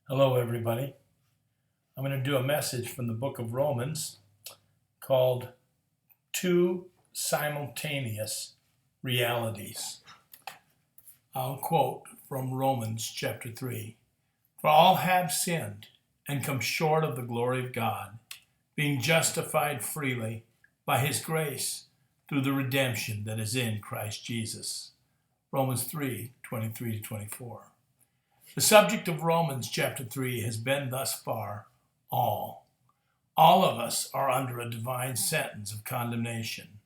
Hello, everybody. I'm going to do a message from the book of Romans called Two Simultaneous Realities. I'll quote from Romans chapter 3. For all have sinned and come short of the glory of God, being justified freely by his grace through the redemption that is in Christ Jesus. Romans 3:23-24. The subject of Romans chapter 3 has been thus far all. All of us are under a divine sentence of condemnation.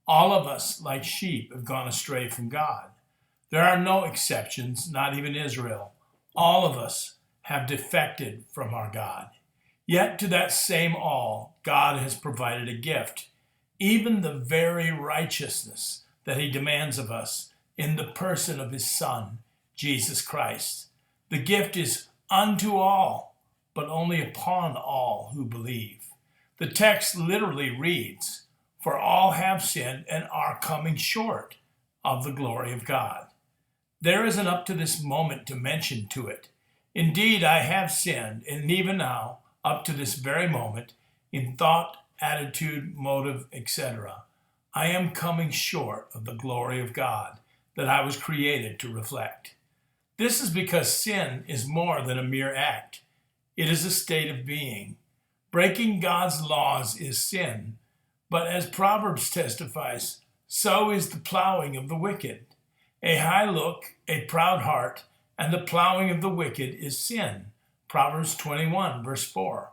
All of us, like sheep, have gone astray from God. There are no exceptions, not even Israel. All of us have defected from our God. Yet to that same all, God has provided a gift, even the very righteousness that he demands of us in the person of his Son, Jesus Christ. The gift is unto all, but only upon all who believe. The text literally reads, for all have sinned and are coming short of the glory of God. There is an up to this moment dimension to it. Indeed, I have sinned, and even now, up to this very moment, in thought, attitude, motive, etc., I am coming short of the glory of God that I was created to reflect. This is because sin is more than a mere act. It is a state of being. Breaking God's laws is sin, but as Proverbs testifies, so is the plowing of the wicked. A high look, a proud heart, and the plowing of the wicked is sin. Proverbs 21, verse 4.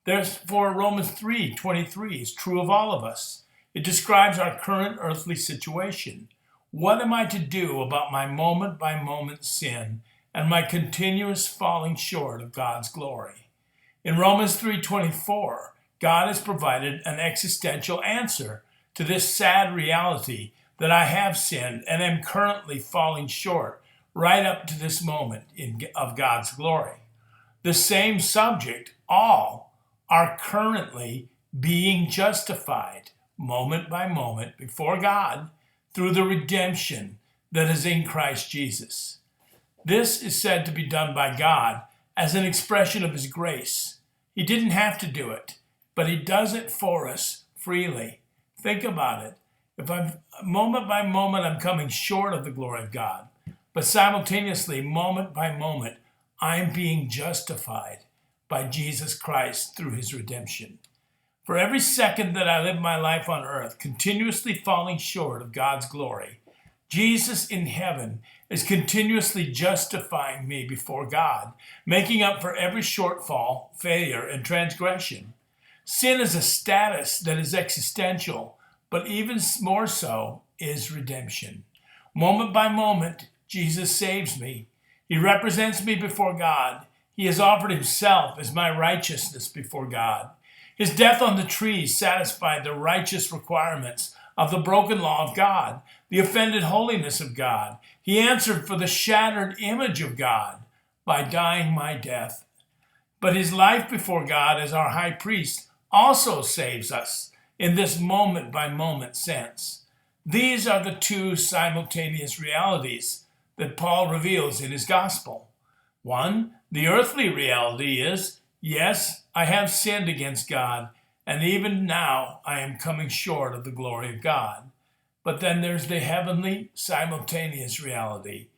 Therefore, Romans 3:23 is true of all of us. It describes our current earthly situation. What am I to do about my moment-by-moment sin and my continuous falling short of God's glory? In Romans 3:24, God has provided an existential answer to this sad reality that I have sinned and am currently falling short right up to this moment of God's glory. The same subject, all are currently being justified moment by moment before God through the redemption that is in Christ Jesus. This is said to be done by God as an expression of his grace. He didn't have to do it, but he does it for us freely. Think about it. If I'm moment by moment, I'm coming short of the glory of God, but simultaneously, moment by moment, I'm being justified by Jesus Christ through his redemption. For every second that I live my life on earth, continuously falling short of God's glory, Jesus in heaven is continuously justifying me before God, making up for every shortfall, failure, and transgression. Sin is a status that is existential, but even more so is redemption. Moment by moment, Jesus saves me. He represents me before God. He has offered himself as my righteousness before God. His death on the tree satisfied the righteous requirements of the broken law of God, the offended holiness of God. He answered for the shattered image of God by dying my death. But his life before God as our high priest also saves us in this moment-by-moment sense. These are the two simultaneous realities that Paul reveals in his gospel. One, the earthly reality is, yes, I have sinned against God, and even now I am coming short of the glory of God. But then there's the heavenly simultaneous reality.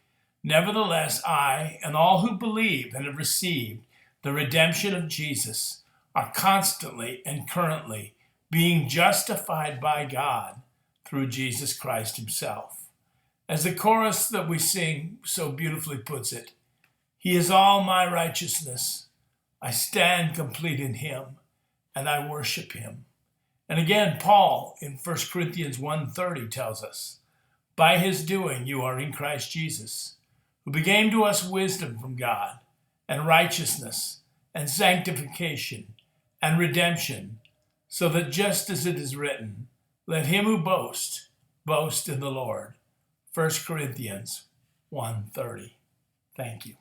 Nevertheless, I and all who believe and have received the redemption of Jesus are constantly and currently being justified by God through Jesus Christ himself. As the chorus that we sing so beautifully puts it, he is all my righteousness. I stand complete in him, and I worship him. And again, Paul in 1 Corinthians 1:30 tells us, by his doing you are in Christ Jesus, who became to us wisdom from God, and righteousness, and sanctification, and redemption, so that just as it is written, let him who boasts, boast in the Lord. 1 Corinthians 1:30. Thank you.